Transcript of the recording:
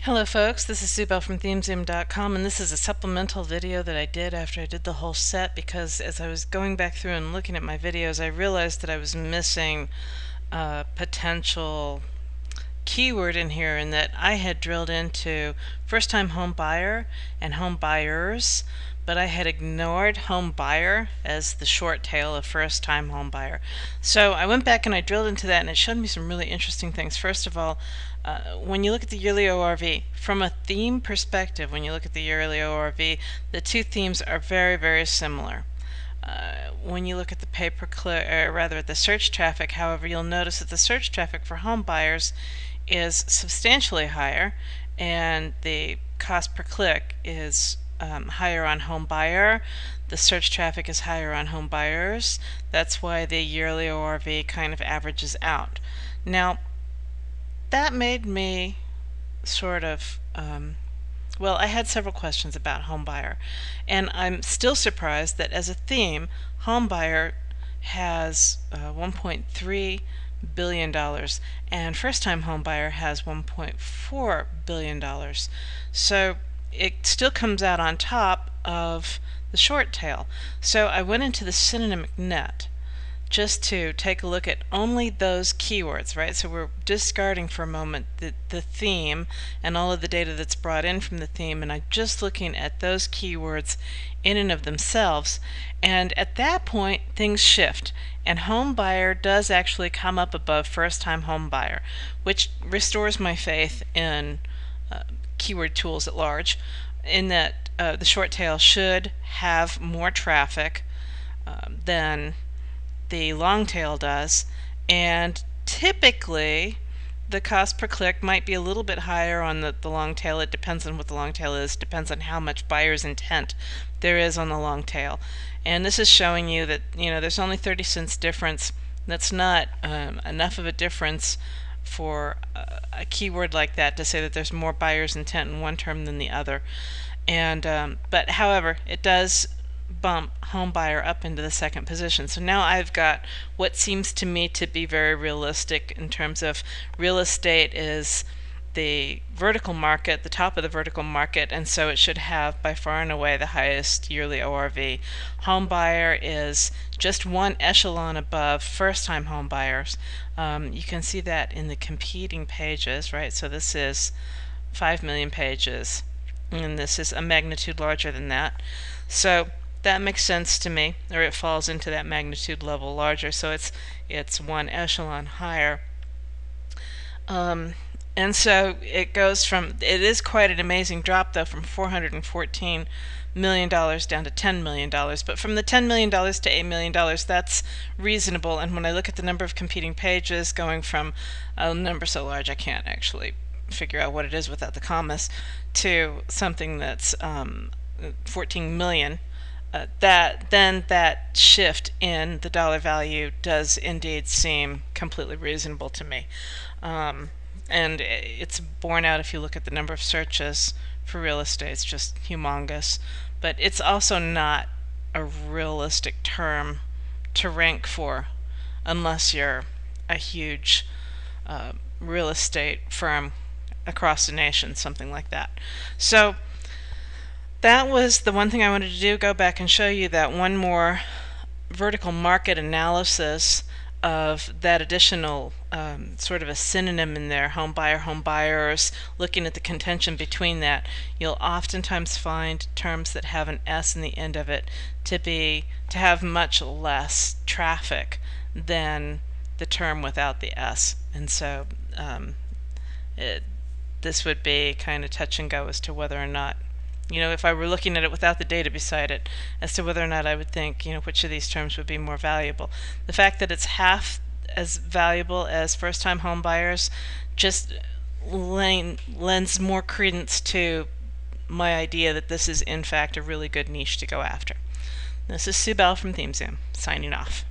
Hello folks, this is Sue Bell from ThemeZoom.com, and this is a supplemental video that I did after I did the whole set, because as I was going back through and looking at my videos, I realized that I was missing a potential keyword in here, and that I had drilled into first-time home buyer and home buyers, but I had ignored home buyer as the short tail of first-time home buyer. So I went back and I drilled into that, and it showed me some really interesting things. First of all, when you look at the yearly ORV, from a theme perspective, when you look at the yearly ORV, the two themes are very, very similar. When you look at the pay-per-click, or rather at the search traffic, however, you'll notice that the search traffic for home buyers is substantially higher, and the cost per click is higher on home buyer. The search traffic is higher on home buyers. That's why the yearly ORV kind of averages out. Now, that made me sort of well, I had several questions about home buyer, and I'm still surprised that as a theme, home buyer has $1.3 billion and first-time home buyer has $1.4 billion. So it still comes out on top of the short tail. So I went into the synonymic net just to take a look at only those keywords, right? So we're discarding for a moment the theme and all of the data that's brought in from the theme, and I'm just looking at those keywords in and of themselves. And at that point, things shift, and home buyer does actually come up above first-time home buyer, which restores my faith in keyword tools at large, in that the short tail should have more traffic than the long tail does, and typically the cost per click might be a little bit higher on the long tail. It depends on what the long tail is, depends on how much buyer's intent there is on the long tail. And this is showing you that, there's only 30 cents difference. That's not enough of a difference for a keyword like that to say that there's more buyer's intent in one term than the other. And but however, it does bump home buyer up into the second position. So now I've got what seems to me to be very realistic in terms of real estate is the vertical market, the top of the vertical market, and so it should have by far and away the highest yearly ORV. Home buyer is just one echelon above first-time home buyers. You can see that in the competing pages, right? So this is 5 million pages, and this is a magnitude larger than that. So that makes sense to me, or it falls into that magnitude level larger, so it's one echelon higher. And so it goes from, it is quite an amazing drop though, from $414 million down to $10 million, but from the $10 million to $8 million, that's reasonable. And when I look at the number of competing pages going from a number so large I can't actually figure out what it is without the commas, to something that's 14 million, that shift in the dollar value does indeed seem completely reasonable to me. And it's borne out if you look at the number of searches for real estate. It's just humongous. But it's also not a realistic term to rank for unless you're a huge real estate firm across the nation, something like that. So that was the one thing I wanted to do, go back and show you that one more vertical market analysis of that additional sort of a synonym in there, home buyer, home buyers, looking at the contention between that. You'll oftentimes find terms that have an S in the end of it to have much less traffic than the term without the S. And so this would be kind of touch and go as to whether or not, if I were looking at it without the data beside it, as to whether or not I would think, which of these terms would be more valuable. The fact that it's half as valuable as first-time home buyers just lends more credence to my idea that this is in fact a really good niche to go after. This is Sue Bell from ThemeZoom, signing off.